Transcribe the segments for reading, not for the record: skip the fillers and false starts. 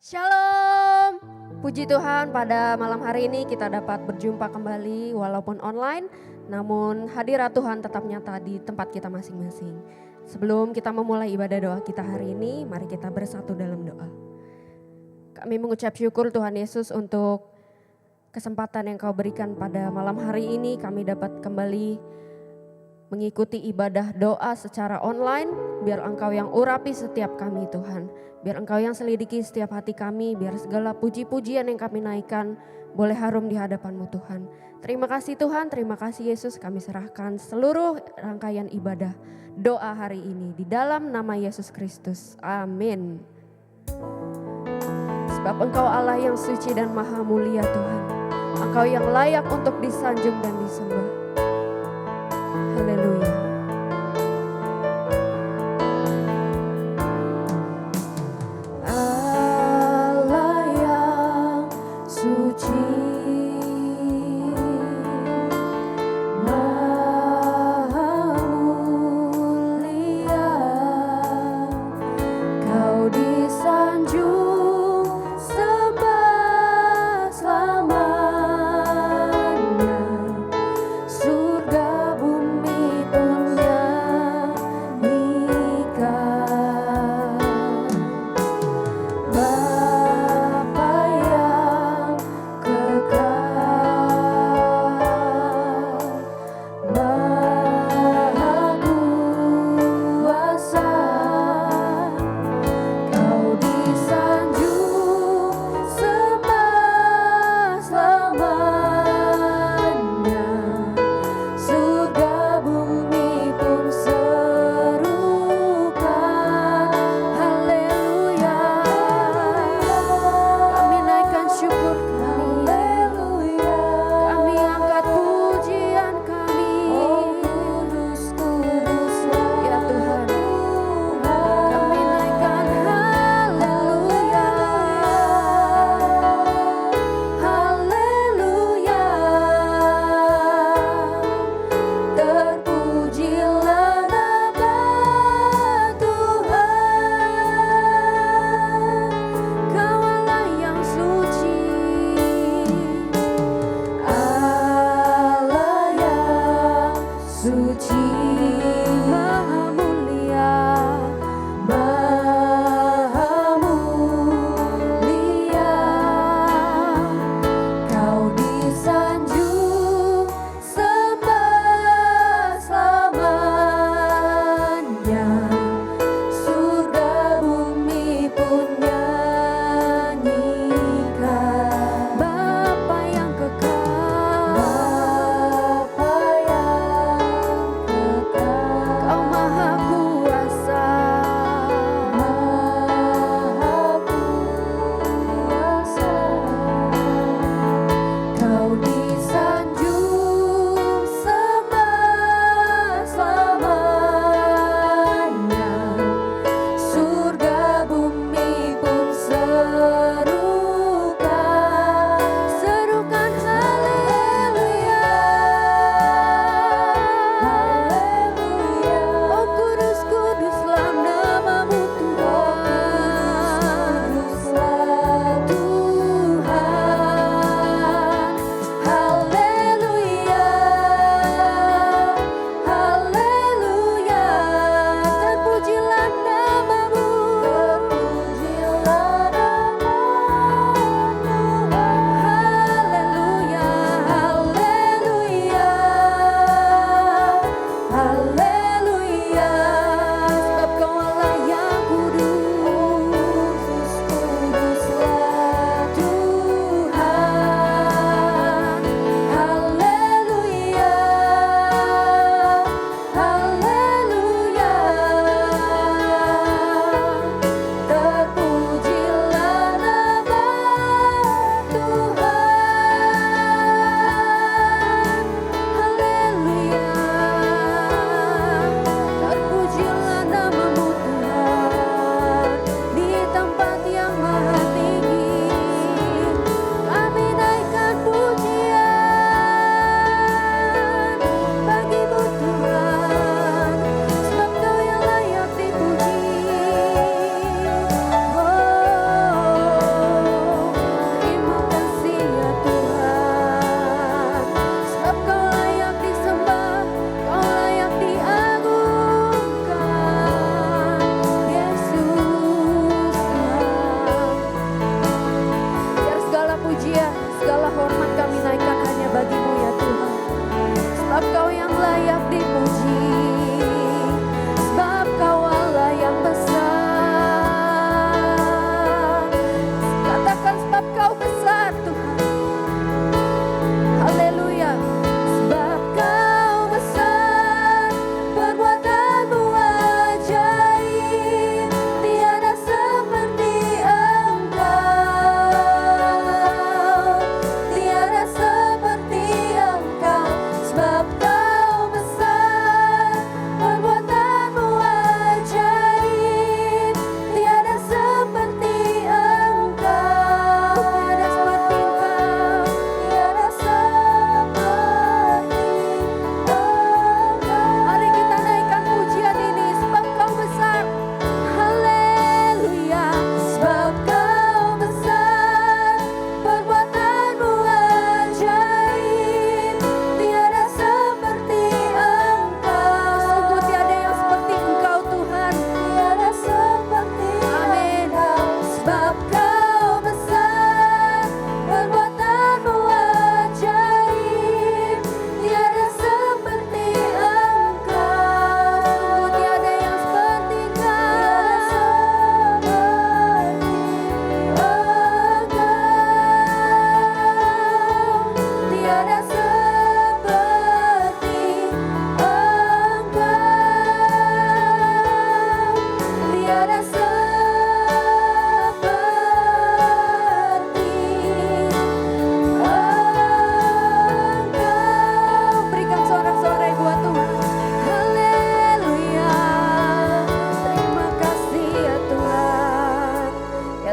Shalom, puji Tuhan pada malam hari ini kita dapat berjumpa kembali walaupun online, namun hadirat Tuhan tetap nyata di tempat kita masing-masing. Sebelum kita memulai ibadah doa kita hari ini, mari kita bersatu dalam doa. Kami mengucap syukur Tuhan Yesus untuk kesempatan yang Kau berikan pada malam hari ini, kami dapat kembali mengikuti ibadah doa secara online, biar Engkau yang urapi setiap kami Tuhan. Biar Engkau yang selidiki setiap hati kami, biar segala puji-pujian yang kami naikkan boleh harum di hadapan-Mu Tuhan. Terima kasih Tuhan, terima kasih Yesus, kami serahkan seluruh rangkaian ibadah doa hari ini di dalam nama Yesus Kristus. Amin. Sebab Engkau Allah yang suci dan maha mulia Tuhan. Engkau yang layak untuk disanjung dan disembah. Haleluya. Allah yang suci, maha mulia, Kau disanjung sembah selamanya.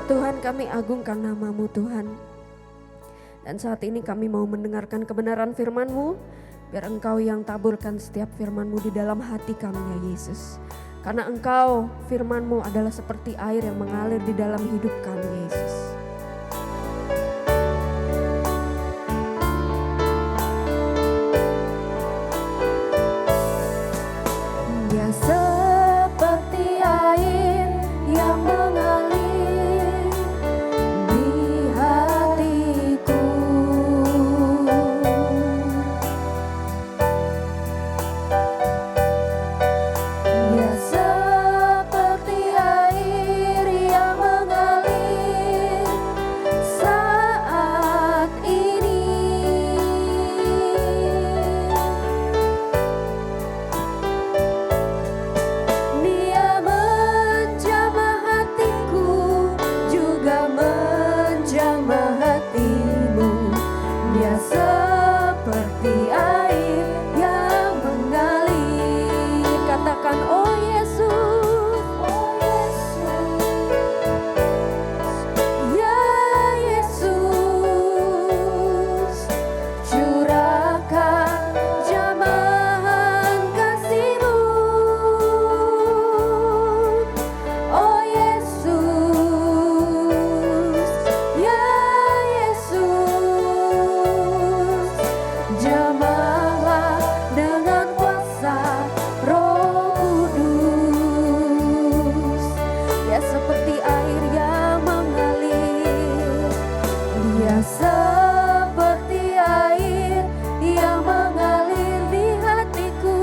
Ya Tuhan, kami agungkan nama-Mu Tuhan. Dan saat ini kami mau mendengarkan kebenaran firman-Mu, biar Engkau yang taburkan setiap firman-Mu di dalam hati kami ya Yesus. Karena Engkau, firman-Mu adalah seperti air yang mengalir di dalam hidup kami Yesus. Ya seperti air yang mengalir di hatiku. Ya seperti air yang mengalir saat ini. Dia menjamah hatiku, juga menjamah hatimu. Dia seperti air yang mengalir. Katakan, oh Yesus, oh Yesus. Ya Yesus, curahkan jamahan kasih-Mu. Oh Yesus, ya Yesus, jamahlah dengan kuasa Roh Kudus. Ya seperti air yang mengalir, dia seperti air yang mengalir di hatiku,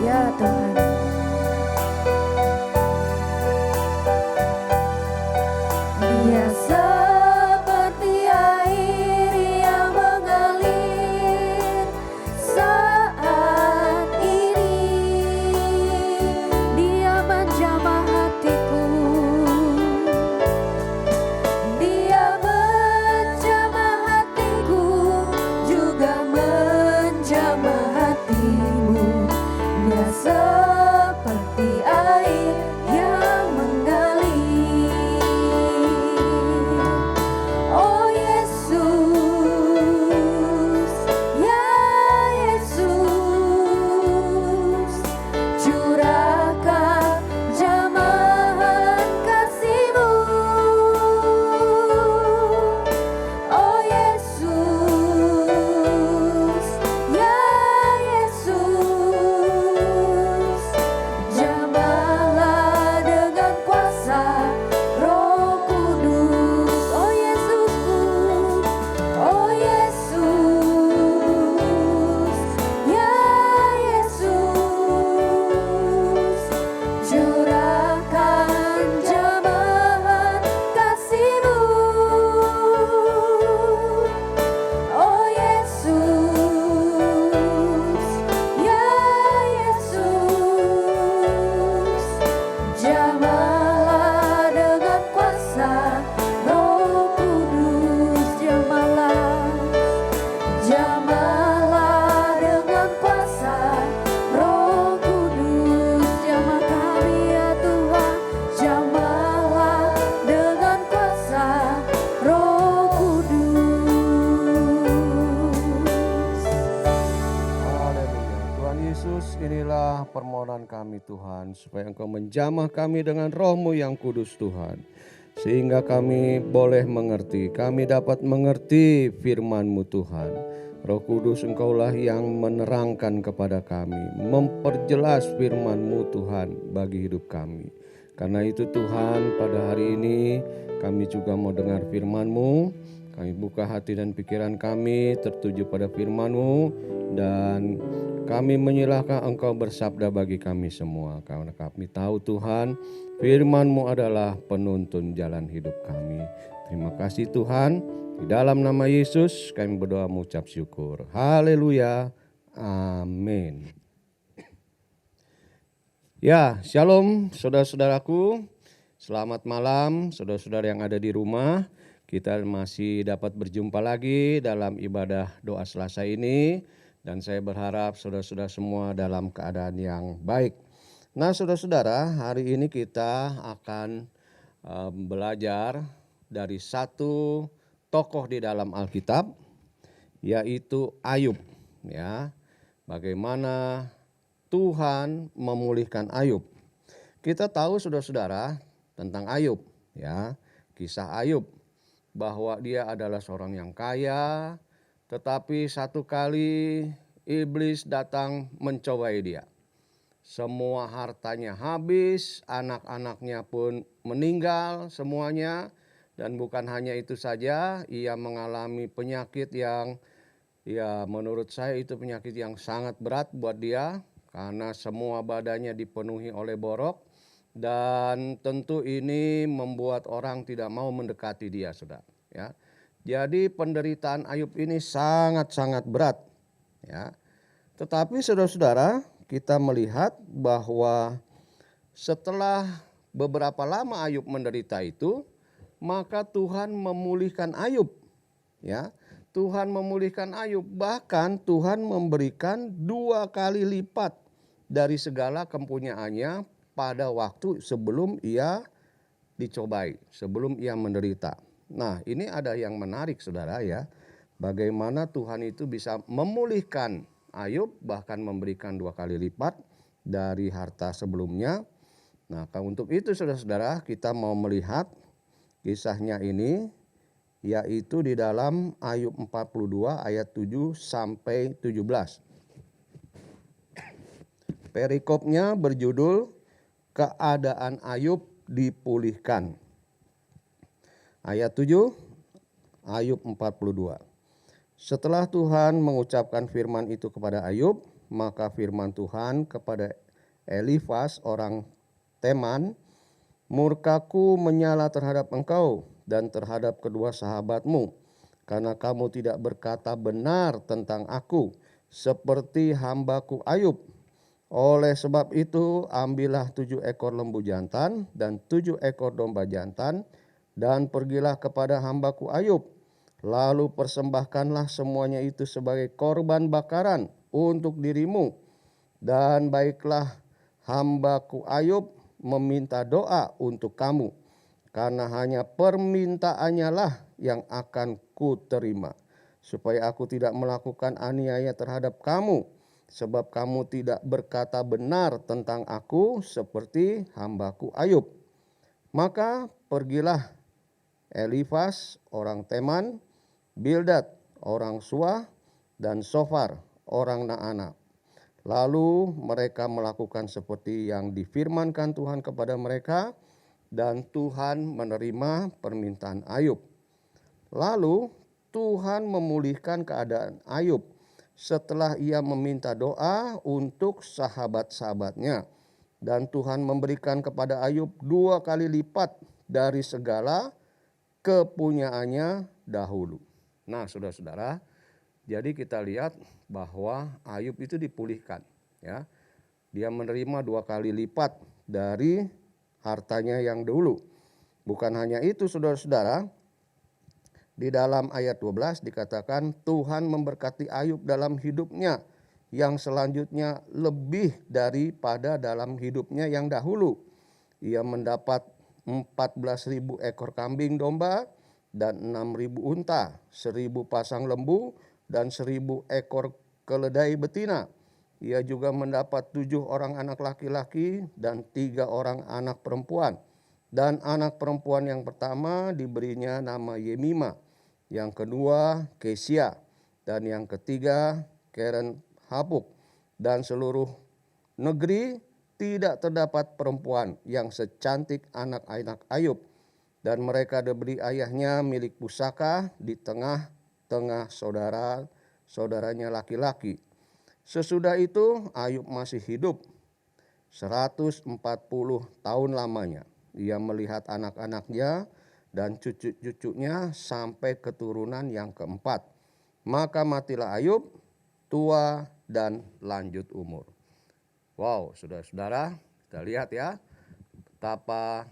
ya Tuhan. Dia seperti air yang mengalir saat ini. Dia menjamah hatiku, dia menjamah hatiku, juga menjamah hatimu. Dia seperti air yang mengalir. Oh Yesus, ya Yesus, curahkan jamahan kasih-Mu. Oh Yesus, ya Yesus, jamahlah dengan kuasa Roh Kudus. Oh Yesusku, oh Yesus, ya Yesus, curahkan jamahan kasih-Mu. Oh Yesus, ya Yesus, jamahlah dengan kuasa Roh Kudus. Jamahlah dengan kuasa Roh Kudus. Jamah kami ya Tuhan, jamahlah dengan kuasa Roh Kudus. Haleluya. Tuhan Yesus, inilah permohonan kami Tuhan, supaya Engkau menjamah kami dengan Roh-Mu yang kudus Tuhan. Sehingga kami boleh mengerti, kami dapat mengerti firman-Mu Tuhan. Roh Kudus, Engkaulah yang menerangkan kepada kami, memperjelas firman-Mu Tuhan bagi hidup kami. Karena itu Tuhan, pada hari ini kami juga mau dengar firman-Mu. Kami buka hati dan pikiran kami tertuju pada firman-Mu, dan kami menyilahkan Engkau bersabda bagi kami semua. Karena kami tahu Tuhan, firman-Mu adalah penuntun jalan hidup kami. Terima kasih Tuhan. Di dalam nama Yesus kami berdoa mengucap syukur. Haleluya. Amin. Ya, shalom saudara-saudaraku. Selamat malam saudara-saudara yang ada di rumah. Kita masih dapat berjumpa lagi dalam ibadah doa Selasa ini. Dan saya berharap saudara-saudara semua dalam keadaan yang baik. Nah, saudara-saudara, hari ini kita akan belajar dari satu tokoh di dalam Alkitab, yaitu Ayub. Ya, bagaimana Tuhan memulihkan Ayub. Kita tahu saudara-saudara tentang Ayub, ya, kisah Ayub, bahwa dia adalah seorang yang kaya, tetapi satu kali iblis datang mencobai dia. Semua hartanya habis, anak-anaknya pun meninggal semuanya. Dan bukan hanya itu saja, ia mengalami penyakit yang menurut saya itu penyakit yang sangat berat buat dia. Karena semua badannya dipenuhi oleh borok. Dan tentu ini membuat orang tidak mau mendekati dia, saudara. Ya. Jadi penderitaan Ayub ini sangat-sangat berat. Ya. Tetapi saudara-saudara, kita melihat bahwa setelah beberapa lama Ayub menderita itu, maka Tuhan memulihkan Ayub. Ya, Tuhan memulihkan Ayub, bahkan Tuhan memberikan 2 kali lipat dari segala kepunyaannya pada waktu sebelum ia dicobai, sebelum ia menderita. Nah, ini ada yang menarik saudara ya, bagaimana Tuhan itu bisa memulihkan Ayub, bahkan memberikan 2 kali lipat dari harta sebelumnya. Nah, untuk itu saudara-saudara, kita mau melihat kisahnya ini, yaitu di dalam Ayub 42 ayat 7 sampai 17. Perikopnya berjudul Keadaan Ayub dipulihkan. Ayat 7, Ayub 42. Setelah Tuhan mengucapkan firman itu kepada Ayub, maka firman Tuhan kepada Elifas orang Teman, murkaku menyala terhadap engkau dan terhadap kedua sahabatmu, karena kamu tidak berkata benar tentang aku, seperti hambaku Ayub. Oleh sebab itu, ambillah 7 ekor lembu jantan dan 7 ekor domba jantan, dan pergilah kepada hambaku Ayub. Lalu persembahkanlah semuanya itu sebagai korban bakaran untuk dirimu. Dan baiklah hambaku Ayub meminta doa untuk kamu, karena hanya permintaannya lah yang akan kuterima, supaya aku tidak melakukan aniaya terhadap kamu, sebab kamu tidak berkata benar tentang aku seperti hambaku Ayub. Maka pergilah Elifas orang Teman, Bildad orang Suah, dan Sofar orang Naana. Lalu mereka melakukan seperti yang difirmankan Tuhan kepada mereka, dan Tuhan menerima permintaan Ayub. Lalu Tuhan memulihkan keadaan Ayub setelah ia meminta doa untuk sahabat-sahabatnya. Dan Tuhan memberikan kepada Ayub 2 kali lipat dari segala kepunyaannya dahulu. Nah, saudara-saudara, jadi kita lihat bahwa Ayub itu dipulihkan, ya. Dia menerima 2 kali lipat dari hartanya yang dulu. Bukan hanya itu saudara-saudara, di dalam ayat 12 dikatakan Tuhan memberkati Ayub dalam hidupnya yang selanjutnya lebih daripada dalam hidupnya yang dahulu. Ia mendapat 14.000 ekor kambing domba dan 6.000 unta, 1.000 pasang lembu dan 1.000 ekor keledai betina. Ia juga mendapat 7 orang anak laki-laki dan 3 orang anak perempuan. Dan anak perempuan yang pertama diberinya nama Yemima, yang kedua Kesia, dan yang ketiga Keren Hapuk. Dan seluruh negeri tidak terdapat perempuan yang secantik anak-anak Ayub. Dan mereka diberi ayahnya milik pusaka di tengah-tengah saudara-saudaranya laki-laki. Sesudah itu Ayub masih hidup 140 tahun lamanya. Ia melihat anak-anaknya dan cucu-cucunya sampai keturunan yang keempat. Maka matilah Ayub, tua dan lanjut umur. Wow, saudara-saudara, kita lihat ya betapa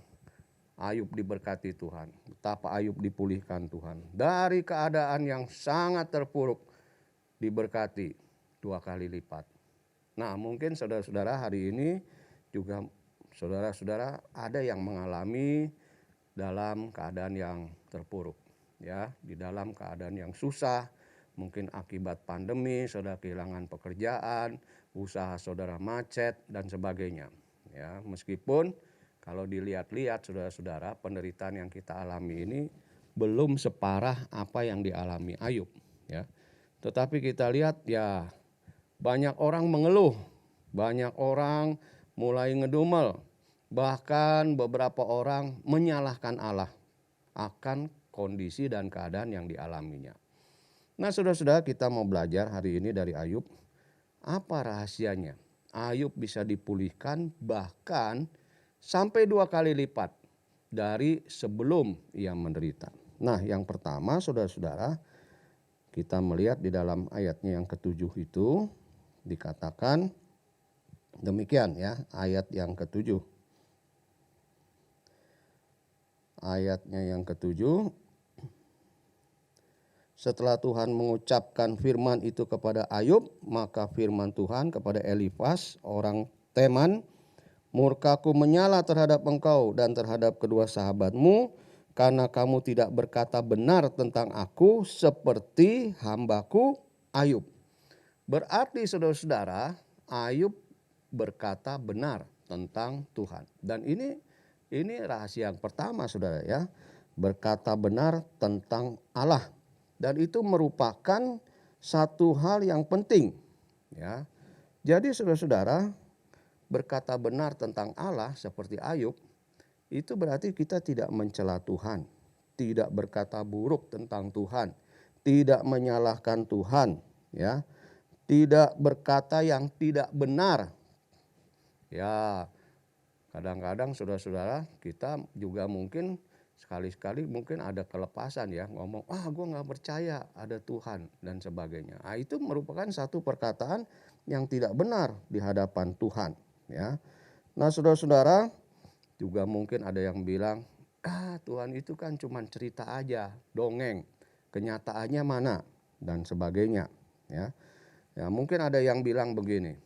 Ayub diberkati Tuhan, betapa Ayub dipulihkan Tuhan. Dari keadaan yang sangat terpuruk diberkati 2 kali lipat. Nah, mungkin saudara-saudara hari ini juga saudara-saudara ada yang mengalami dalam keadaan yang terpuruk, ya, di dalam keadaan yang susah, mungkin akibat pandemi, saudara kehilangan pekerjaan, usaha saudara macet dan sebagainya. Ya, meskipun kalau dilihat-lihat saudara-saudara, penderitaan yang kita alami ini belum separah apa yang dialami Ayub, ya. Tetapi kita lihat ya banyak orang mengeluh, banyak orang mulai ngedumel, bahkan beberapa orang menyalahkan Allah akan kondisi dan keadaan yang dialaminya. Nah, saudara-saudara, kita mau belajar hari ini dari Ayub. Apa rahasianya? Ayub bisa dipulihkan bahkan sampai 2 kali lipat dari sebelum ia menderita. Nah, yang pertama saudara-saudara, kita melihat di dalam ayatnya yang ke-7 itu dikatakan demikian, ya, ayat yang ke-7. Ayatnya yang ke-7, setelah Tuhan mengucapkan firman itu kepada Ayub, maka firman Tuhan kepada Elifas orang Teman, murkaku menyala terhadap engkau dan terhadap kedua sahabatmu, karena kamu tidak berkata benar tentang aku seperti hambaku Ayub. Berarti saudara-saudara, Ayub berkata benar tentang Tuhan. Dan ini rahasia yang pertama, saudara, ya. Berkata benar tentang Allah. Dan itu merupakan satu hal yang penting, ya. Jadi saudara-saudara, berkata benar tentang Allah seperti Ayub, itu berarti kita tidak mencela Tuhan, tidak berkata buruk tentang Tuhan, tidak menyalahkan Tuhan, ya. Tidak berkata yang tidak benar. Ya, kadang-kadang saudara-saudara kita juga mungkin sekali-sekali mungkin ada kelepasan, ya, ngomong, gue gak percaya ada Tuhan dan sebagainya. Nah, itu merupakan satu perkataan yang tidak benar di hadapan Tuhan, ya. Nah, saudara-saudara, juga mungkin ada yang bilang, Tuhan itu kan cuma cerita aja, dongeng, kenyataannya mana dan sebagainya, ya. Ya, mungkin ada yang bilang begini,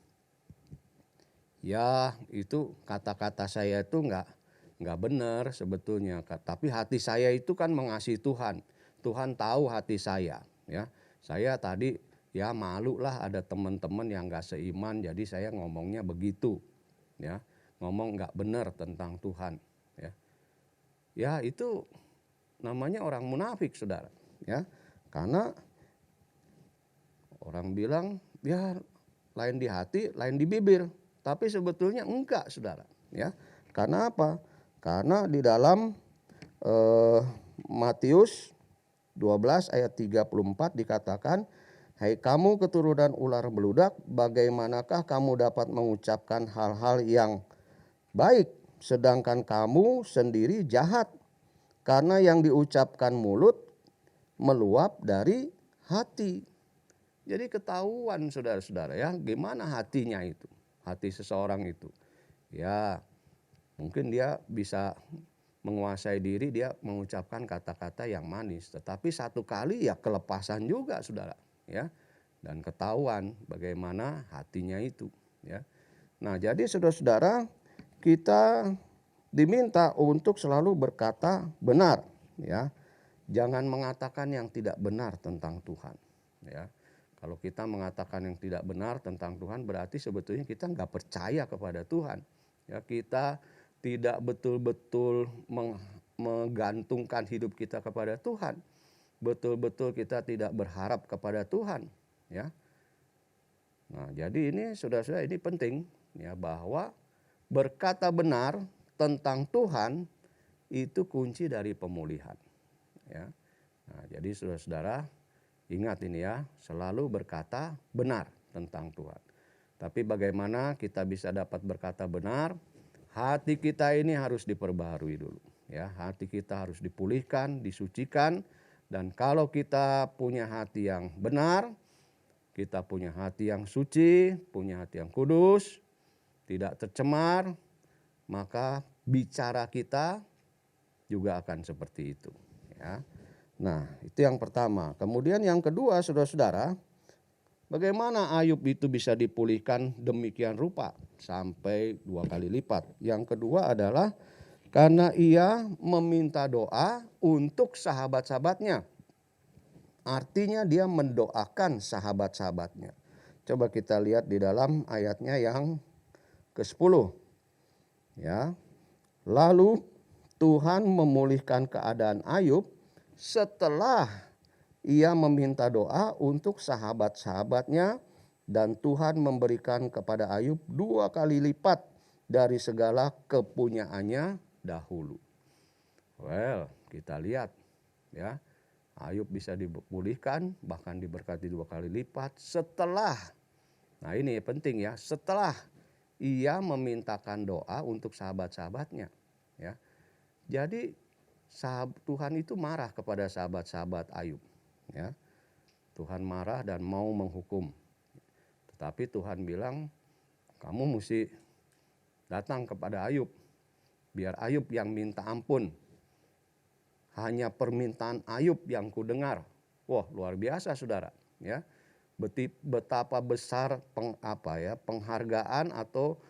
ya itu kata-kata saya itu nggak benar sebetulnya, tapi hati saya itu kan mengasihi Tuhan. Tuhan tahu hati saya, ya. Saya tadi ya malu lah ada teman-teman yang nggak seiman, jadi saya ngomongnya begitu, ya, ngomong nggak benar tentang Tuhan, ya. Ya itu namanya orang munafik, saudara, ya, karena orang bilang ya lain di hati, lain di bibir, tapi sebetulnya enggak, saudara, ya. Karena apa? Karena di dalam Matius 12 ayat 34 dikatakan, hai kamu keturunan ular beludak, bagaimanakah kamu dapat mengucapkan hal-hal yang baik, sedangkan kamu sendiri jahat? Karena yang diucapkan mulut meluap dari hati. Jadi ketahuan saudara-saudara, ya, gimana hatinya itu, hati seseorang itu. Ya, mungkin dia bisa menguasai diri, dia mengucapkan kata-kata yang manis, tetapi satu kali ya kelepasan juga, saudara, ya. Dan ketahuan bagaimana hatinya itu, ya. Nah, jadi saudara-saudara, kita diminta untuk selalu berkata benar, ya. Jangan mengatakan yang tidak benar tentang Tuhan, ya. Kalau kita mengatakan yang tidak benar tentang Tuhan, berarti sebetulnya kita nggak percaya kepada Tuhan. Ya, kita tidak betul-betul menggantungkan hidup kita kepada Tuhan. Betul-betul kita tidak berharap kepada Tuhan. Ya. Nah, jadi ini saudara-saudara, ini penting, ya, bahwa berkata benar tentang Tuhan itu kunci dari pemulihan. Ya. Nah, jadi saudara-saudara, ingat ini, ya, selalu berkata benar tentang Tuhan. Tapi bagaimana kita bisa dapat berkata benar? Hati kita ini harus diperbaharui dulu, ya. Hati kita harus dipulihkan, disucikan, dan kalau kita punya hati yang benar, kita punya hati yang suci, punya hati yang kudus, tidak tercemar, maka bicara kita juga akan seperti itu, ya. Nah, itu yang pertama. Kemudian yang kedua, saudara-saudara, Bagaimana Ayub itu bisa dipulihkan demikian rupa sampai 2 kali lipat? Yang kedua adalah karena ia meminta doa untuk sahabat-sahabatnya. Artinya dia mendoakan sahabat-sahabatnya. Coba kita lihat di dalam ayatnya yang ke-10. Ya. Lalu Tuhan memulihkan keadaan Ayub setelah ia meminta doa untuk sahabat-sahabatnya, dan Tuhan memberikan kepada Ayub 2 kali lipat dari segala kepunyaannya dahulu. Well, kita lihat ya. Ayub bisa dipulihkan, bahkan diberkati 2 kali lipat setelah, nah ini penting ya, setelah ia memintakan doa untuk sahabat-sahabatnya. Ya. Jadi Tuhan itu marah kepada sahabat-sahabat Ayub. Ya. Tuhan marah dan mau menghukum. Tetapi Tuhan bilang, kamu mesti datang kepada Ayub, biar Ayub yang minta ampun. Hanya permintaan Ayub yang kudengar. Wah, luar biasa saudara. Ya, betapa besar penghargaan atau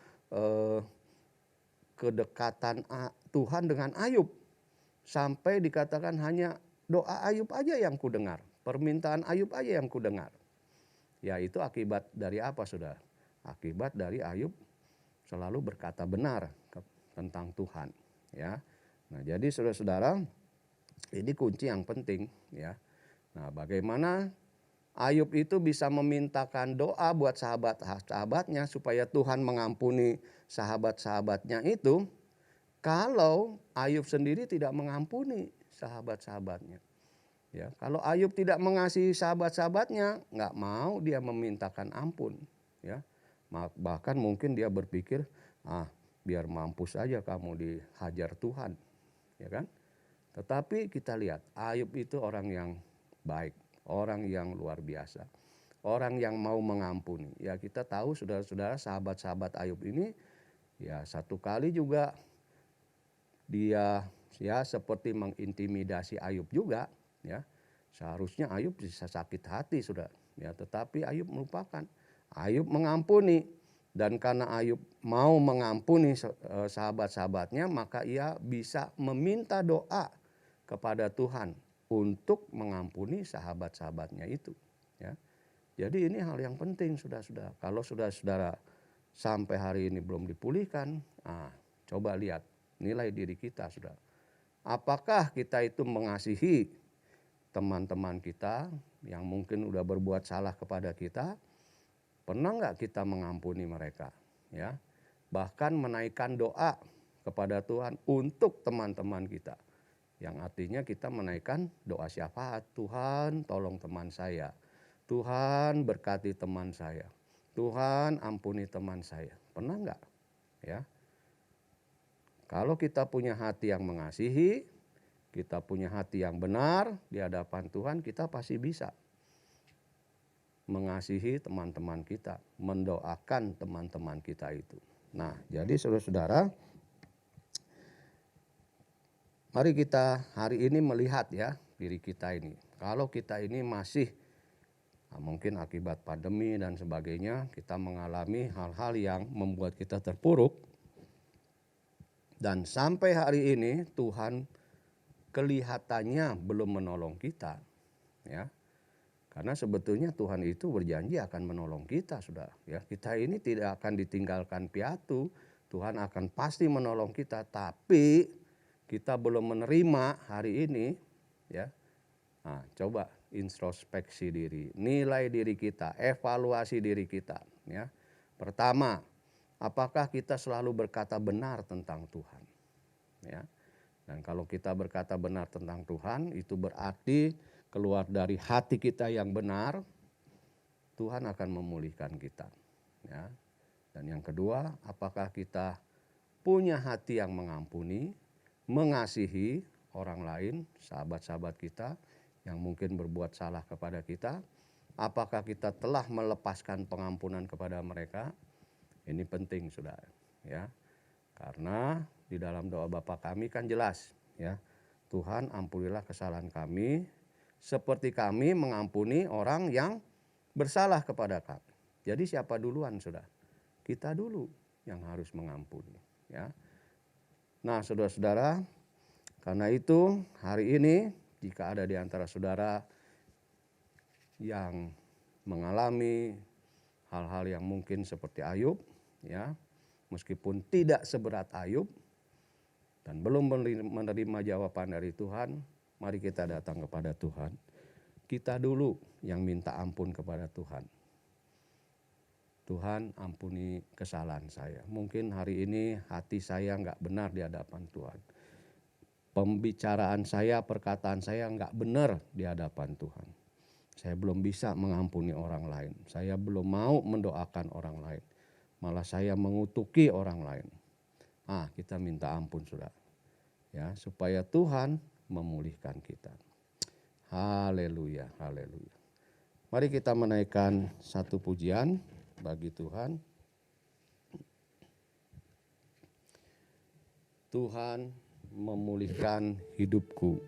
kedekatan Tuhan dengan Ayub. Sampai dikatakan hanya doa Ayub aja yang kudengar. Permintaan Ayub aja yang kudengar. Ya, itu akibat dari apa saudara? Akibat dari Ayub selalu berkata benar tentang Tuhan. Ya, nah jadi saudara-saudara, ini kunci yang penting ya. Nah, bagaimana Ayub itu bisa memintakan doa buat sahabat-sahabatnya supaya Tuhan mengampuni sahabat-sahabatnya itu, kalau Ayub sendiri tidak mengampuni sahabat-sahabatnya. Ya, kalau Ayub tidak mengasihi sahabat-sahabatnya, nggak mau dia memintakan ampun. Ya, bahkan mungkin dia berpikir, biar mampus aja kamu dihajar Tuhan, ya kan? Tetapi kita lihat Ayub itu orang yang baik, orang yang luar biasa, orang yang mau mengampuni. Ya, kita tahu saudara-saudara, sahabat-sahabat Ayub ini ya satu kali juga dia ya seperti mengintimidasi Ayub juga. Ya, seharusnya Ayub bisa sakit hati sudah. Ya, tetapi Ayub melupakan. Ayub mengampuni, dan karena Ayub mau mengampuni sahabat-sahabatnya, maka ia bisa meminta doa kepada Tuhan untuk mengampuni sahabat-sahabatnya itu. Ya, jadi ini hal yang penting saudara-saudara. Kalau saudara-saudara sampai hari ini belum dipulihkan, coba lihat nilai diri kita saudara. Apakah kita itu mengasihi teman-teman kita yang mungkin udah berbuat salah kepada kita? Pernah nggak kita mengampuni mereka? Ya, bahkan menaikkan doa kepada Tuhan untuk teman-teman kita. Yang artinya kita menaikkan doa syafaat. Tuhan tolong teman saya. Tuhan berkati teman saya. Tuhan ampuni teman saya. Pernah nggak? Ya. Kalau kita punya hati yang mengasihi, kita punya hati yang benar di hadapan Tuhan, kita pasti bisa mengasihi teman-teman kita, mendoakan teman-teman kita itu. Nah, jadi saudara-saudara, mari kita hari ini melihat ya diri kita ini. Kalau kita ini masih mungkin akibat pandemi dan sebagainya, kita mengalami hal-hal yang membuat kita terpuruk. Dan sampai hari ini Tuhan kelihatannya belum menolong kita. Ya. Karena sebetulnya Tuhan itu berjanji akan menolong kita, saudara. Ya, kita ini tidak akan ditinggalkan piatu. Tuhan akan pasti menolong kita, tapi kita belum menerima hari ini, ya. Nah, coba introspeksi diri, nilai diri kita, evaluasi diri kita, ya. Pertama, apakah kita selalu berkata benar tentang Tuhan, ya. Dan kalau kita berkata benar tentang Tuhan, itu berarti keluar dari hati kita yang benar, Tuhan akan memulihkan kita, ya. Dan yang kedua, apakah kita punya hati yang mengampuni, mengasihi orang lain, sahabat-sahabat kita yang mungkin berbuat salah kepada kita. Apakah kita telah melepaskan pengampunan kepada mereka? Ini penting saudara, ya. Karena di dalam doa Bapa kami kan jelas, ya. Tuhan ampunilah kesalahan kami seperti kami mengampuni orang yang bersalah kepada kami. Jadi siapa duluan saudara? Kita dulu yang harus mengampuni. Ya. Nah saudara-saudara, karena itu hari ini jika ada di antara saudara yang mengalami hal-hal yang mungkin seperti Ayub, ya, meskipun tidak seberat Ayub dan belum menerima jawaban dari Tuhan, mari kita datang kepada Tuhan. Kita dulu yang minta ampun kepada Tuhan. Tuhan ampuni kesalahan saya. Mungkin hari ini hati saya nggak benar di hadapan Tuhan. Pembicaraan saya, perkataan saya nggak benar di hadapan Tuhan. Saya belum bisa mengampuni orang lain. Saya belum mau mendoakan orang lain. Malah saya mengutuki orang lain. Kita minta ampun saudara. Ya, supaya Tuhan memulihkan kita. Haleluya, haleluya. Mari kita menaikkan satu pujian bagi Tuhan. Tuhan memulihkan hidupku.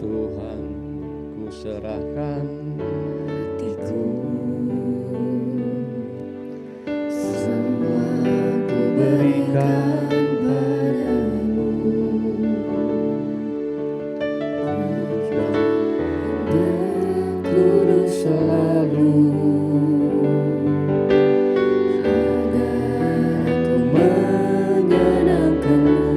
Tuhan, ku serahkan hatiku, semua ku berikan padamu. Kudus selalu Agar aku menyenangkanmu,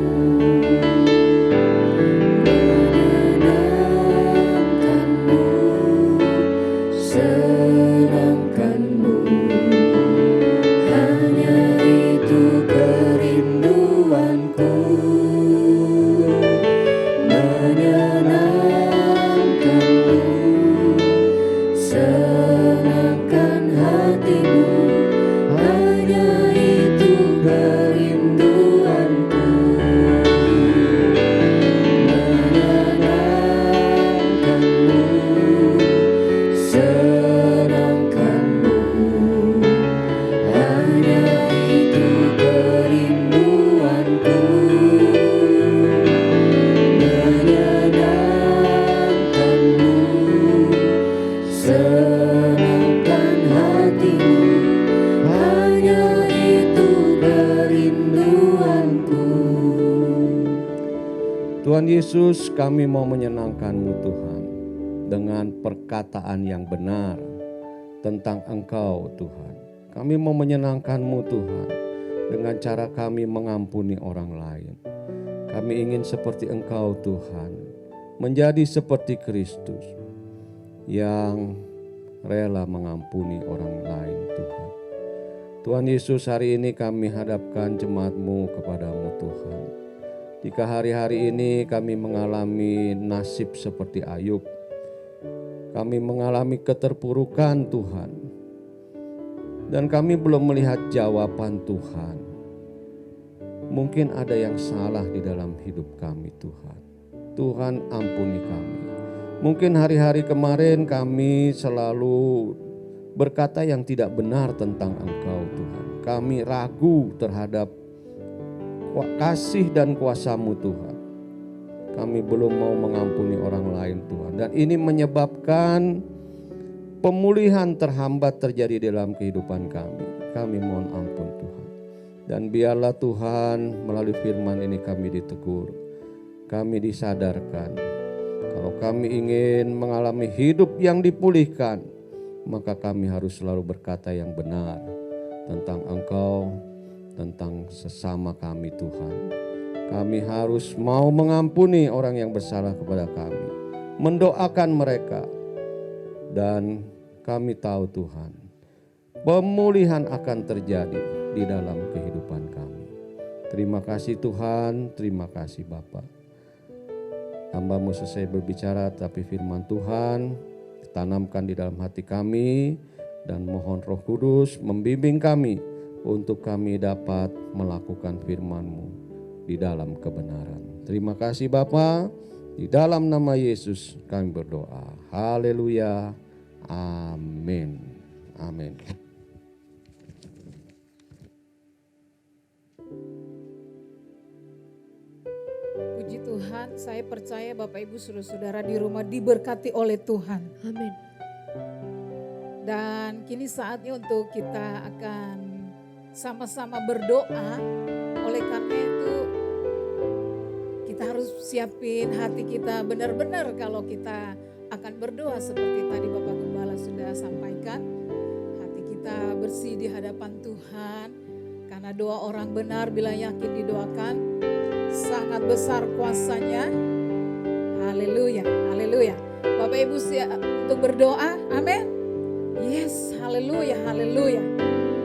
senangkanmu. Hanya itu kerinduanku, menyenangkanmu, senangkan hatimu. Hanya itu kerinduanku, menyenangkanmu, senangkanmu. Hanya itu kerinduanku, menyenangkanmu, senangkan hatimu. Hanya itu kerinduanku. Tuhan Yesus, kami mau menyenangkan-Mu Tuhan dengan perkataan yang benar tentang Engkau Tuhan. Kami mau menyenangkan-Mu Tuhan dengan cara kami mengampuni orang lain. Kami ingin seperti Engkau Tuhan, menjadi seperti Kristus yang rela mengampuni orang lain Tuhan. Tuhan Yesus, hari ini kami hadapkan jemaat-Mu kepadamu Tuhan. Jika hari-hari ini kami mengalami nasib seperti Ayub, kami mengalami keterpurukan Tuhan, dan kami belum melihat jawaban Tuhan. Mungkin ada yang salah di dalam hidup kami Tuhan. Tuhan ampuni kami. Mungkin hari-hari kemarin kami selalu berkata yang tidak benar tentang Engkau Tuhan. Kami ragu terhadap kasih dan kuasa-Mu Tuhan. Kami belum mau mengampuni orang lain Tuhan. Dan ini menyebabkan pemulihan terhambat terjadi dalam kehidupan kami. Kami mohon ampun Tuhan. Dan biarlah Tuhan melalui firman ini kami ditegur. Kami disadarkan. Kalau kami ingin mengalami hidup yang dipulihkan, maka kami harus selalu berkata yang benar tentang Engkau, tentang sesama kami Tuhan. Kami harus mau mengampuni orang yang bersalah kepada kami, mendoakan mereka, dan kami tahu Tuhan, pemulihan akan terjadi di dalam kehidupan kami. Terima kasih Tuhan, terima kasih Bapa. Hamba-Mu selesai berbicara, tapi firman Tuhan tanamkan di dalam hati kami, dan mohon Roh Kudus membimbing kami untuk kami dapat melakukan firman-Mu di dalam kebenaran. Terima kasih Bapa, di dalam nama Yesus kami berdoa. Haleluya, amin, amin. Puji Tuhan, saya percaya Bapak Ibu saudara-saudara di rumah diberkati oleh Tuhan. Amin. Dan kini saatnya untuk kita akan sama-sama berdoa. Oleh karena itu kita harus siapin hati kita benar-benar kalau kita akan berdoa seperti tadi Bapak Gembala sudah sampaikan. Hati kita bersih di hadapan Tuhan. Karena doa orang benar bila yakin didoakan sangat besar kuasanya. Haleluya, haleluya. Bapak Ibu siap untuk berdoa, amin. Yes, haleluya, haleluya.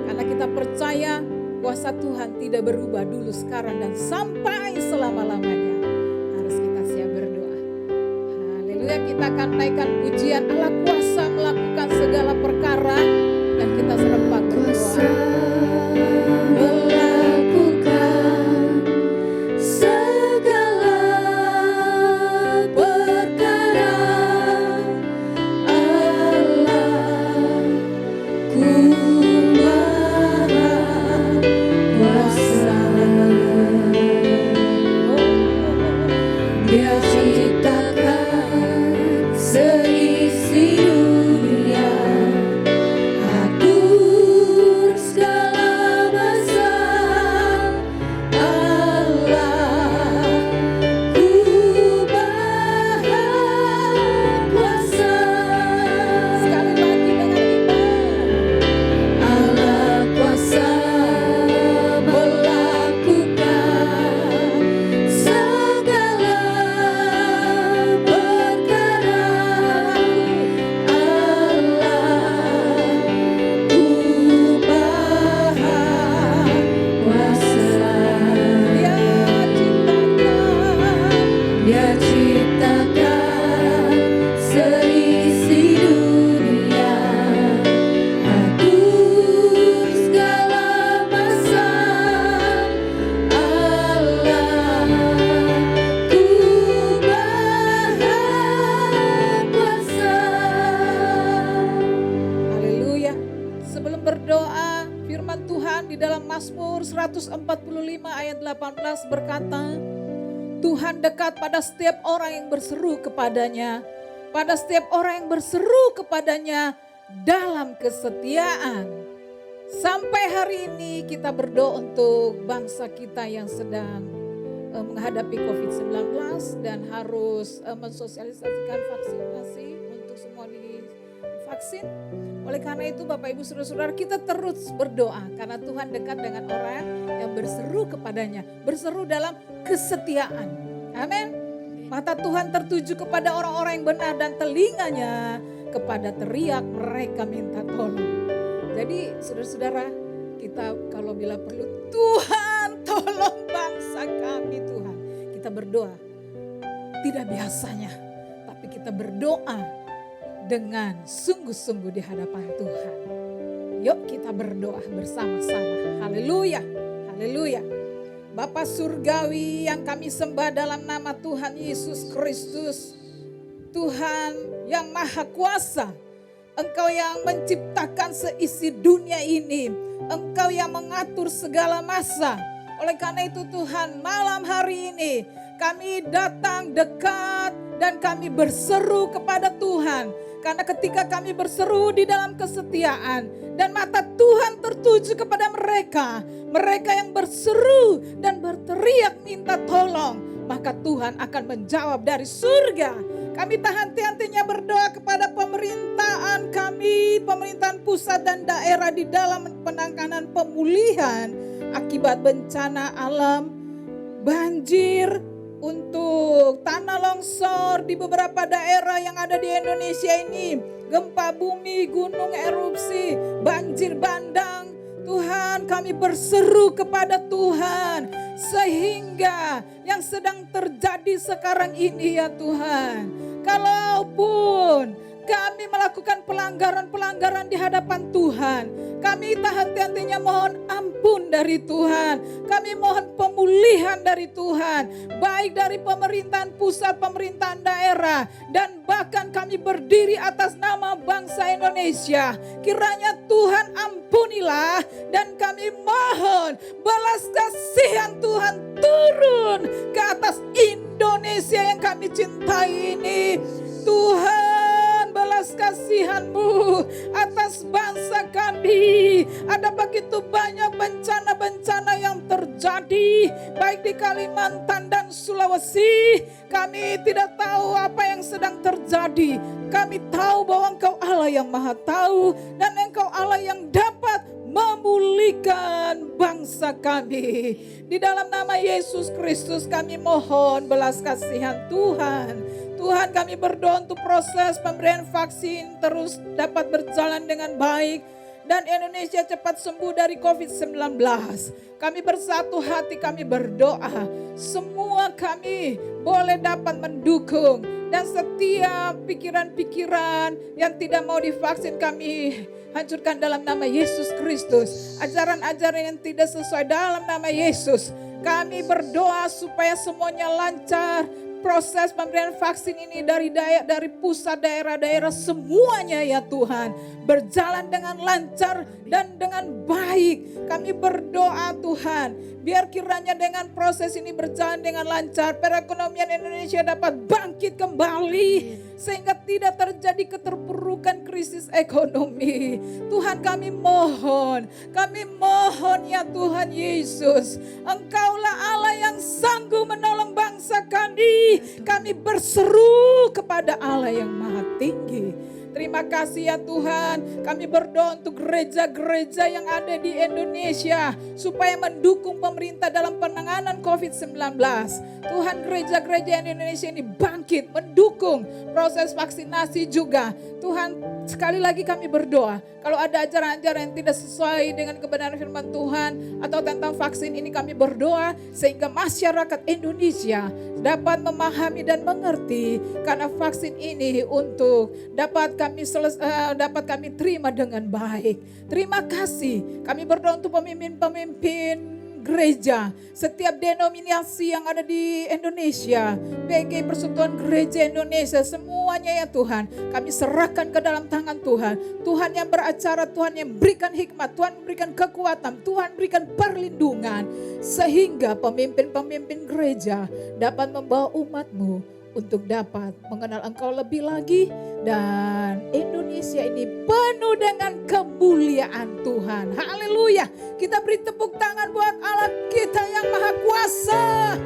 Karena kita percaya kuasa Tuhan tidak berubah dulu, sekarang, dan sampai selama-lamanya. Harus kita siap berdoa. Haleluya, kita akan naikkan pujian Allah kuasa melakukan segala perkara. Dan kita serempak berdoa. Mazmur 145 ayat 18 berkata, Tuhan dekat pada setiap orang yang berseru kepadanya, pada setiap orang yang berseru kepadanya dalam kesetiaan. Sampai hari ini kita berdoa untuk bangsa kita yang sedang menghadapi COVID-19 dan harus mensosialisasikan vaksinasi untuk semua divaksin. Oleh karena itu Bapak Ibu Saudara-saudara, kita terus berdoa karena Tuhan dekat dengan orang yang berseru kepadanya, berseru dalam kesetiaan. Amin. Mata Tuhan tertuju kepada orang-orang yang benar dan telinganya kepada teriak mereka minta tolong. Jadi saudara-saudara, kita kalau bila perlu, Tuhan tolong bangsa kami Tuhan. Kita berdoa tidak biasanya, tapi kita berdoa dengan sungguh-sungguh di hadapan Tuhan. Yuk kita berdoa bersama-sama. Haleluya, haleluya. Bapa Surgawi yang kami sembah dalam nama Tuhan Yesus Kristus. Tuhan yang Maha Kuasa, Engkau yang menciptakan seisi dunia ini. Engkau yang mengatur segala masa. Oleh karena itu Tuhan, malam hari ini kami datang dekat dan kami berseru kepada Tuhan. Karena ketika kami berseru di dalam kesetiaan dan mata Tuhan tertuju kepada mereka, mereka yang berseru dan berteriak minta tolong, maka Tuhan akan menjawab dari surga. Kami tak henti-hentinya berdoa kepada pemerintahan kami, pemerintahan pusat dan daerah di dalam penanganan pemulihan akibat bencana alam, banjir, untuk tanah longsor di beberapa daerah yang ada di Indonesia ini, gempa bumi, gunung erupsi, banjir bandang. Tuhan, kami berseru kepada Tuhan sehingga yang sedang terjadi sekarang ini ya Tuhan, kalaupun kami melakukan pelanggaran-pelanggaran di hadapan Tuhan, kami tak henti-hentinya mohon ampun dari Tuhan. Kami mohon pemulihan dari Tuhan, baik dari pemerintahan pusat, pemerintahan daerah, dan bahkan kami berdiri atas nama menolong bangsa Indonesia. Kiranya Tuhan ampunilah, dan kami mohon belas kasihan Tuhan turun ke atas Indonesia yang kami cintai ini. Tuhan, belas kasihan-Mu atas bangsa kami. Ada begitu banyak bencana-bencana yang terjadi, baik di Kalimantan dan Sulawesi. Kami tidak tahu apa yang sedang terjadi. Kami tahu bahwa Engkau Allah yang Maha Tahu, dan Engkau Allah yang dapat memulihkan bangsa kami. Di dalam nama Yesus Kristus kami mohon belas kasihan Tuhan. Tuhan, kami berdoa untuk proses pemberian vaksin terus dapat berjalan dengan baik, dan Indonesia cepat sembuh dari COVID-19. Kami bersatu hati, kami berdoa semua kami boleh dapat mendukung, dan setiap pikiran-pikiran yang tidak mau divaksin kami hancurkan dalam nama Yesus Kristus. Ajaran-ajaran yang tidak sesuai dalam nama Yesus, kami berdoa supaya semuanya lancar. Proses pemberian vaksin ini dari pusat, daerah-daerah semuanya ya Tuhan berjalan dengan lancar dan dengan baik. Kami berdoa Tuhan, biar kiranya dengan proses ini berjalan dengan lancar, perekonomian Indonesia dapat bangkit kembali sehingga tidak terjadi keterpurukan krisis ekonomi. Tuhan, kami mohon ya Tuhan Yesus, Engkaulah Allah yang sanggup menolong bangsa kami. Kami berseru kepada Allah yang Maha Tinggi. Terima kasih ya Tuhan, kami berdoa untuk gereja-gereja yang ada di Indonesia supaya mendukung pemerintah dalam penanganan COVID-19. Tuhan, gereja-gereja di Indonesia ini bangkit mendukung proses vaksinasi juga. Tuhan, sekali lagi kami berdoa, kalau ada ajaran-ajaran yang tidak sesuai dengan kebenaran firman Tuhan atau tentang vaksin ini, kami berdoa sehingga masyarakat Indonesia dapat memahami dan mengerti, karena vaksin ini untuk dapat kami terima dengan baik. Terima kasih. Kami berdoa untuk pemimpin-pemimpin gereja, setiap denominasi yang ada di Indonesia, PG Persekutuan Gereja Indonesia, semuanya ya Tuhan, kami serahkan ke dalam tangan Tuhan. Tuhan yang beracara, Tuhan yang berikan hikmat, Tuhan berikan kekuatan, Tuhan berikan perlindungan, sehingga pemimpin-pemimpin gereja dapat membawa umat-Mu untuk dapat mengenal Engkau lebih lagi, dan Indonesia ini penuh dengan kemuliaan Tuhan. Haleluya. Kita beri tepuk tangan buat Allah kita yang maha kuasa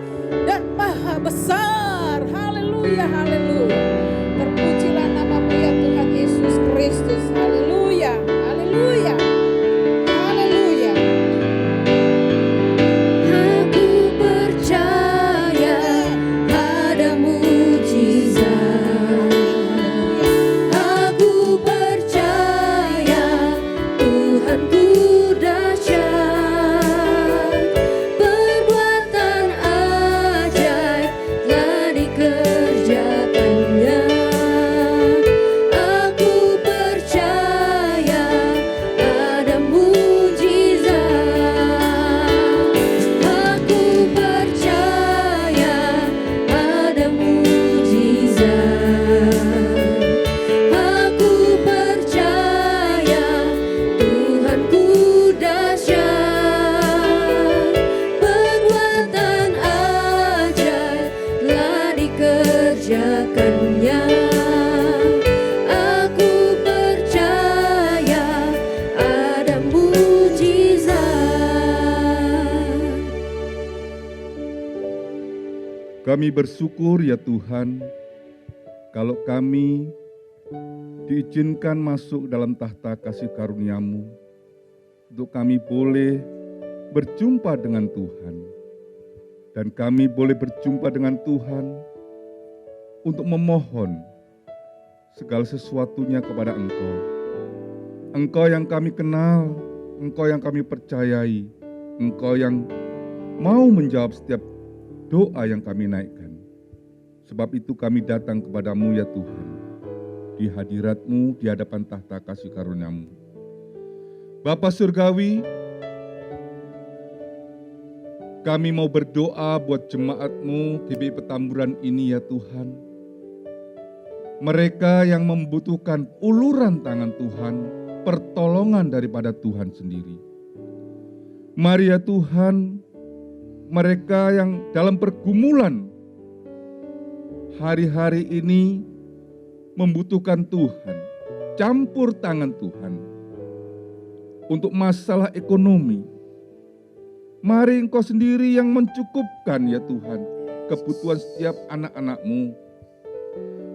dan maha besar. Haleluya, haleluya. Terpujilah nama-Mu ya Tuhan Yesus Kristus. Haleluya, haleluya. Haleluya. Aku percaya ada mujizat. Aku percaya Tuhanku dahsyat. Perbuatan ajaib telah dikerjakannya. Aku percaya ada mujizat. Aku percaya ada mujizat. Aku percaya Tuhanku dahsyat. Perbuatan ajaib telah dikerjakannya. Aku percaya ada mujizat. Kami bersyukur ya Tuhan, kalau kami diizinkan masuk dalam tahta kasih karunia-Mu, untuk kami boleh berjumpa dengan Tuhan. Dan kami boleh berjumpa dengan Tuhan untuk memohon segala sesuatunya kepada Engkau. Engkau yang kami kenal, Engkau yang kami percayai, Engkau yang mau menjawab setiap doa yang kami naikkan. Sebab itu kami datang kepada-Mu ya Tuhan, di hadirat-Mu, di hadapan tahta kasih karunia-Mu. Bapa Surgawi, kami mau berdoa buat jemaat-Mu GBI Petamburan ini ya Tuhan. mereka yang membutuhkan uluran tangan Tuhan, pertolongan daripada Tuhan sendiri. Mari ya Tuhan, mereka yang dalam pergumulan hari-hari ini membutuhkan Tuhan, campur tangan Tuhan untuk masalah ekonomi. Mari Engkau sendiri yang mencukupkan ya Tuhan kebutuhan setiap anak-anak-Mu.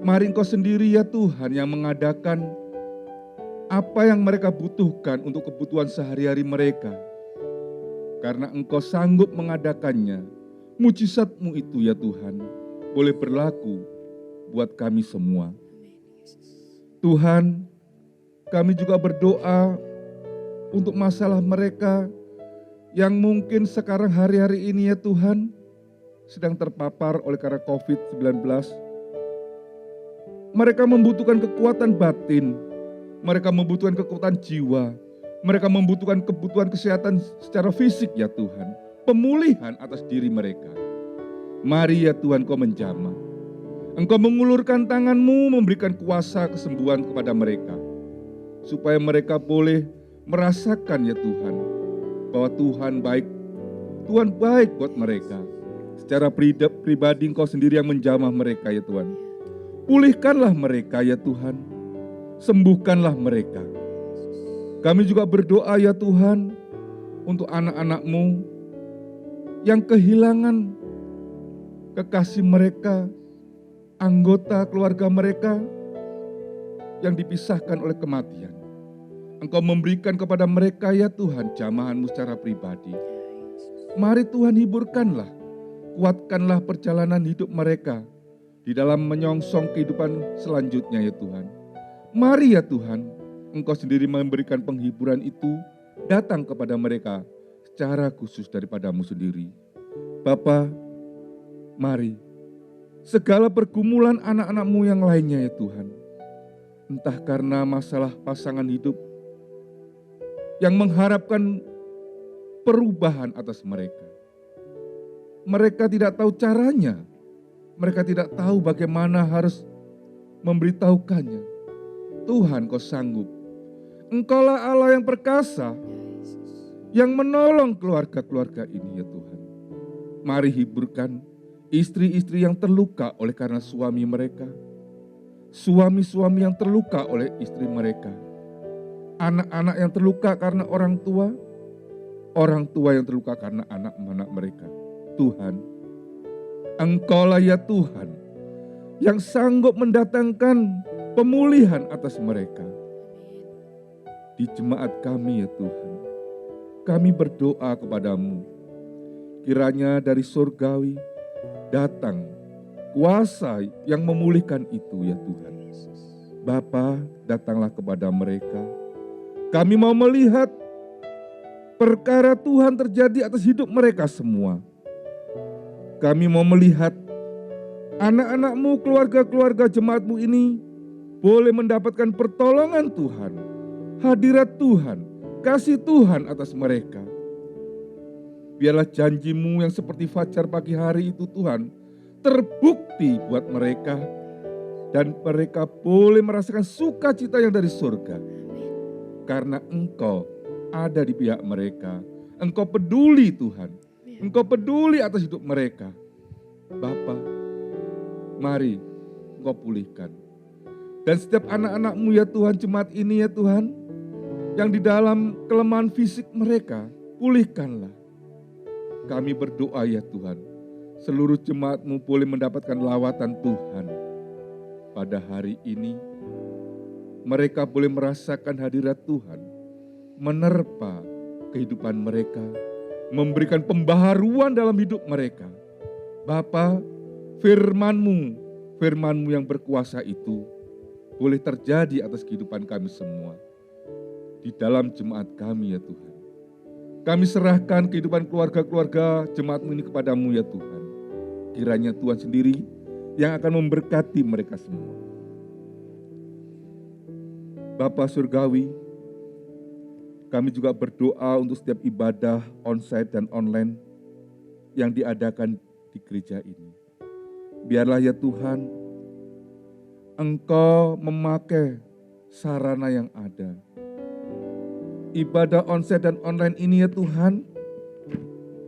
Mari Engkau sendiri ya Tuhan yang mengadakan apa yang mereka butuhkan untuk kebutuhan sehari-hari mereka. Karena Engkau sanggup mengadakannya, mujizat-Mu itu ya Tuhan boleh berlaku buat kami semua. Tuhan, kami juga berdoa untuk masalah mereka yang mungkin sekarang hari-hari ini ya Tuhan sedang terpapar oleh karena COVID-19. Mereka membutuhkan kekuatan batin, mereka membutuhkan kekuatan jiwa, mereka membutuhkan kebutuhan kesehatan secara fisik ya Tuhan, pemulihan atas diri mereka. Mari ya Tuhan Kau menjamah, Engkau mengulurkan tangan-Mu memberikan kuasa kesembuhan kepada mereka, supaya mereka boleh merasakan ya Tuhan, bahwa Tuhan baik buat mereka. Secara pribadi Engkau sendiri yang menjamah mereka ya Tuhan. Pulihkanlah mereka ya Tuhan, sembuhkanlah mereka. Kami juga berdoa ya Tuhan untuk anak-anak-Mu yang kehilangan kekasih mereka, anggota keluarga mereka yang dipisahkan oleh kematian. Engkau memberikan kepada mereka ya Tuhan jamahan-Mu secara pribadi. Mari Tuhan hiburkanlah, kuatkanlah perjalanan hidup mereka di dalam menyongsong kehidupan selanjutnya ya Tuhan. Mari ya Tuhan, Engkau sendiri memberikan penghiburan itu datang kepada mereka secara khusus daripada-Mu sendiri. Bapa, mari segala pergumulan anak-anak-Mu yang lainnya ya Tuhan, entah karena masalah pasangan hidup yang mengharapkan perubahan atas mereka. Mereka tidak tahu caranya, mereka tidak tahu bagaimana harus memberitahukannya. Tuhan Kau sanggup. Engkaulah Allah yang perkasa, yang menolong keluarga-keluarga ini ya Tuhan. Mari hiburkan istri-istri yang terluka oleh karena suami mereka, suami-suami yang terluka oleh istri mereka, anak-anak yang terluka karena orang tua yang terluka karena anak-anak mereka. Tuhan, Engkaulah ya Tuhan yang sanggup mendatangkan pemulihan atas mereka. Di jemaat kami ya Tuhan, kami berdoa kepada-Mu, kiranya dari surgawi datang kuasa yang memulihkan itu ya Tuhan. Bapa, datanglah kepada mereka. Kami mau melihat perkara Tuhan terjadi atas hidup mereka semua. Kami mau melihat anak-anak-Mu, keluarga-keluarga jemaat-Mu ini boleh mendapatkan pertolongan Tuhan, hadirat Tuhan, kasih Tuhan atas mereka. Biarlah janji-Mu yang seperti fajar pagi hari itu Tuhan terbukti buat mereka, dan mereka boleh merasakan sukacita yang dari surga. Karena Engkau ada di pihak mereka. Engkau peduli Tuhan. Engkau peduli atas hidup mereka. Bapa, mari Engkau pulihkan. Dan setiap anak-anak-Mu ya Tuhan, jemaat ini ya Tuhan, yang di dalam kelemahan fisik mereka, pulihkanlah. Kami berdoa ya Tuhan, seluruh jemaat-Mu boleh mendapatkan lawatan Tuhan. Pada hari ini, mereka boleh merasakan hadirat Tuhan, menerpa kehidupan mereka, memberikan pembaharuan dalam hidup mereka. Bapa, firman-Mu yang berkuasa itu boleh terjadi atas kehidupan kami semua. Di dalam jemaat kami ya Tuhan. Kami serahkan kehidupan keluarga-keluarga jemaat-Mu ini kepada-Mu ya Tuhan. Kiranya Tuhan sendiri yang akan memberkati mereka semua. Bapa Surgawi, kami juga berdoa untuk setiap ibadah onsite dan online yang diadakan di gereja ini. Biarlah ya Tuhan, Engkau memakai sarana yang ada. Ibadah onsite dan online ini ya Tuhan,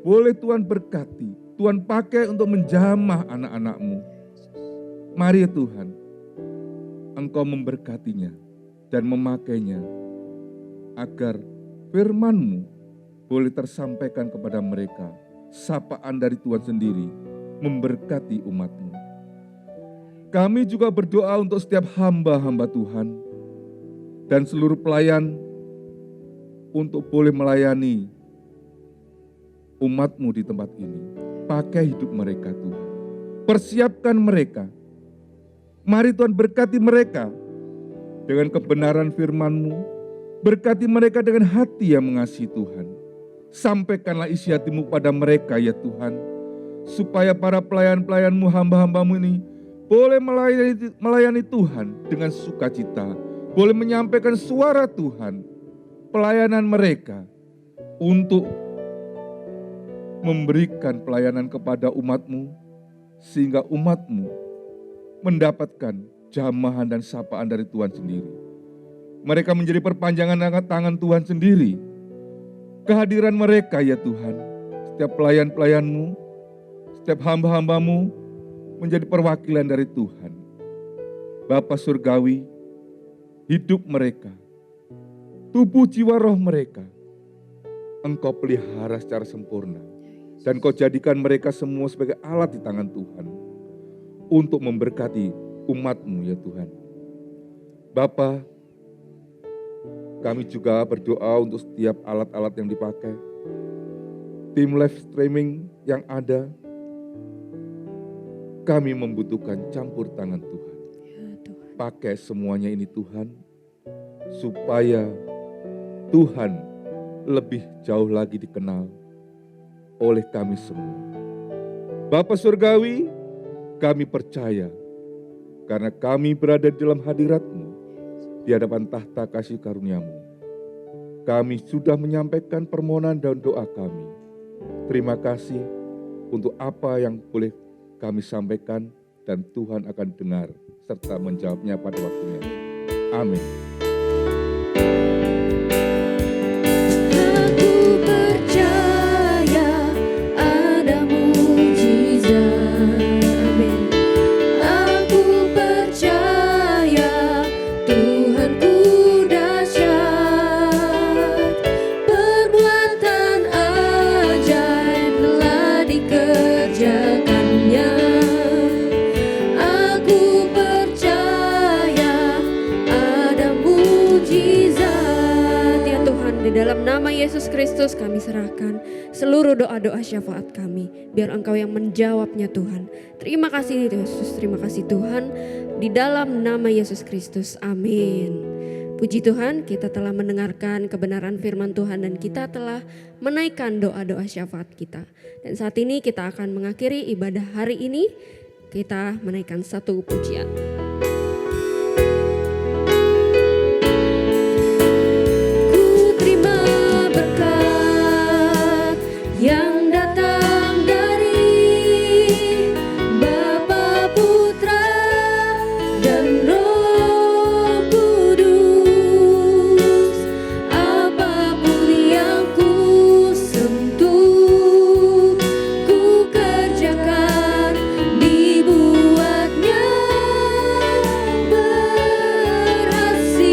boleh Tuhan berkati, Tuhan pakai untuk menjamah anak-anak-Mu. Mari ya Tuhan, Engkau memberkatinya dan memakainya agar firman-Mu boleh tersampaikan kepada mereka. Sapaan dari Tuhan sendiri memberkati umat-Mu. Kami juga berdoa untuk setiap hamba-hamba Tuhan dan seluruh pelayan untuk boleh melayani umat-Mu di tempat ini. Pakai hidup mereka Tuhan. Persiapkan mereka. Mari Tuhan berkati mereka dengan kebenaran firman-Mu. Berkati mereka dengan hati yang mengasihi Tuhan. Sampaikanlah isi hati-Mu pada mereka ya Tuhan. Supaya para pelayan-pelayan-Mu, hamba-hamba-Mu ini boleh melayani Tuhan dengan sukacita. Boleh menyampaikan suara Tuhan. Pelayanan mereka untuk memberikan pelayanan kepada umat-Mu, sehingga umat-Mu mendapatkan jamahan dan sapaan dari Tuhan sendiri. Mereka menjadi perpanjangan tangan Tuhan sendiri. Kehadiran mereka ya Tuhan, setiap pelayan-pelayan-Mu, setiap hamba-hamba-Mu menjadi perwakilan dari Tuhan. Bapa Surgawi, hidup mereka, tubuh jiwa roh mereka, Engkau pelihara secara sempurna. Dan Kau jadikan mereka semua sebagai alat di tangan Tuhan untuk memberkati umat-Mu ya Tuhan. Bapa, kami juga berdoa untuk setiap alat-alat yang dipakai, tim live streaming yang ada. Kami membutuhkan campur tangan Tuhan. Pakai semuanya ini Tuhan, supaya Tuhan lebih jauh lagi dikenal oleh kami semua. Bapa Surgawi, kami percaya karena kami berada di dalam hadirat-Mu, di hadapan tahta kasih karunia-Mu. Kami sudah menyampaikan permohonan dan doa kami. Terima kasih untuk apa yang boleh kami sampaikan dan Tuhan akan dengar serta menjawabnya pada waktunya. Amin. Dalam nama Yesus Kristus kami serahkan seluruh doa-doa syafaat kami. Biar Engkau yang menjawabnya Tuhan. Terima kasih Yesus, terima kasih Tuhan. Di dalam nama Yesus Kristus, amin. Puji Tuhan, kita telah mendengarkan kebenaran firman Tuhan dan kita telah menaikkan doa-doa syafaat kita. Dan saat ini kita akan mengakhiri ibadah hari ini. Kita menaikkan satu pujian. Yang datang dari Bapa, Putra, dan Roh Kudus. Apapun yang ku sentuh, ku kerjakan, dibuatnya berhasil.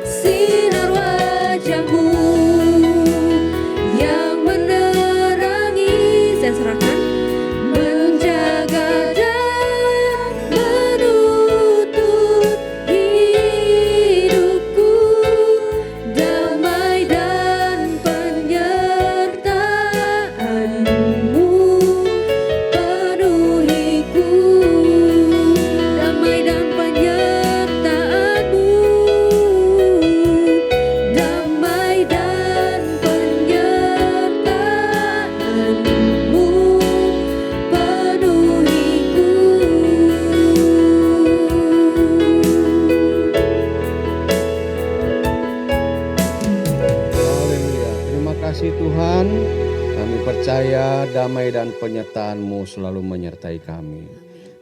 Sinar wajah-Mu serahkan, menjaga dan menuntut hidupku, damai dan penyertaan-Mu penuhiku, damai dan penyertaan-Mu, damai dan penyertaan-Mu. Kasih Tuhan, kami percaya damai dan penyertaan-Mu selalu menyertai kami.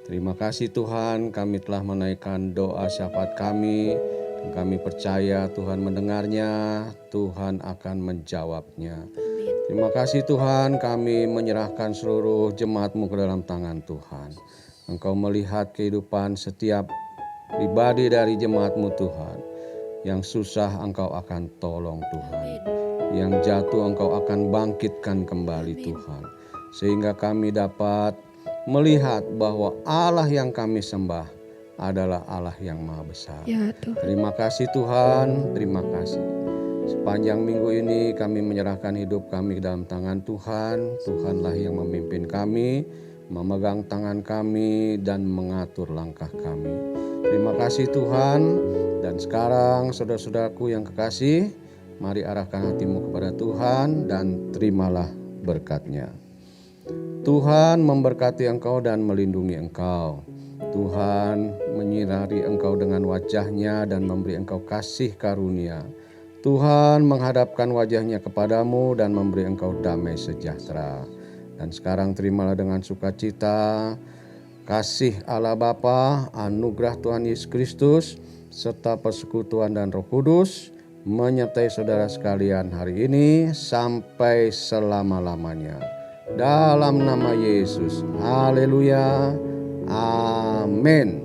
Terima kasih Tuhan, kami telah menaikkan doa syafaat kami. Kami percaya Tuhan mendengarnya, Tuhan akan menjawabnya. Terima kasih Tuhan, kami menyerahkan seluruh jemaat-Mu ke dalam tangan Tuhan. Engkau melihat kehidupan setiap pribadi dari jemaat-Mu Tuhan. Yang susah Engkau akan tolong Tuhan. Yang jatuh Engkau akan bangkitkan kembali Tuhan. Sehingga kami dapat melihat bahwa Allah yang kami sembah adalah Allah yang Maha Besar. Ya Tuhan. Terima kasih Tuhan, terima kasih. Sepanjang minggu ini kami menyerahkan hidup kami dalam tangan Tuhan. Tuhanlah yang memimpin kami, memegang tangan kami dan mengatur langkah kami. Terima kasih Tuhan. Dan sekarang saudara-saudaraku yang kekasih, mari arahkan hatimu kepada Tuhan dan terimalah berkat-Nya. Tuhan memberkati engkau dan melindungi engkau. Tuhan menyinari engkau dengan wajah-Nya dan memberi engkau kasih karunia. Tuhan menghadapkan wajah-Nya kepadamu dan memberi engkau damai sejahtera. Dan sekarang terimalah dengan sukacita kasih Allah Bapa, anugerah Tuhan Yesus Kristus, serta persekutuan dan Roh Kudus menyertai saudara sekalian hari ini sampai selama-lamanya. Dalam nama Yesus. Haleluya. Amin.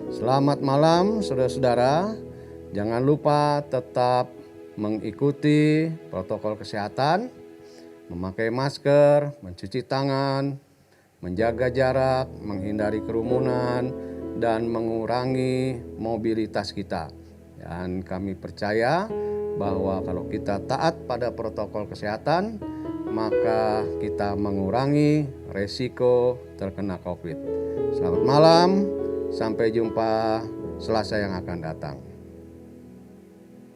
Selamat malam saudara-saudara. Jangan lupa tetap mengikuti protokol kesehatan, memakai masker, mencuci tangan, menjaga jarak, menghindari kerumunan, dan mengurangi mobilitas kita. Dan kami percaya bahwa kalau kita taat pada protokol kesehatan, maka kita mengurangi resiko terkena COVID. Selamat malam, sampai jumpa Selasa yang akan datang.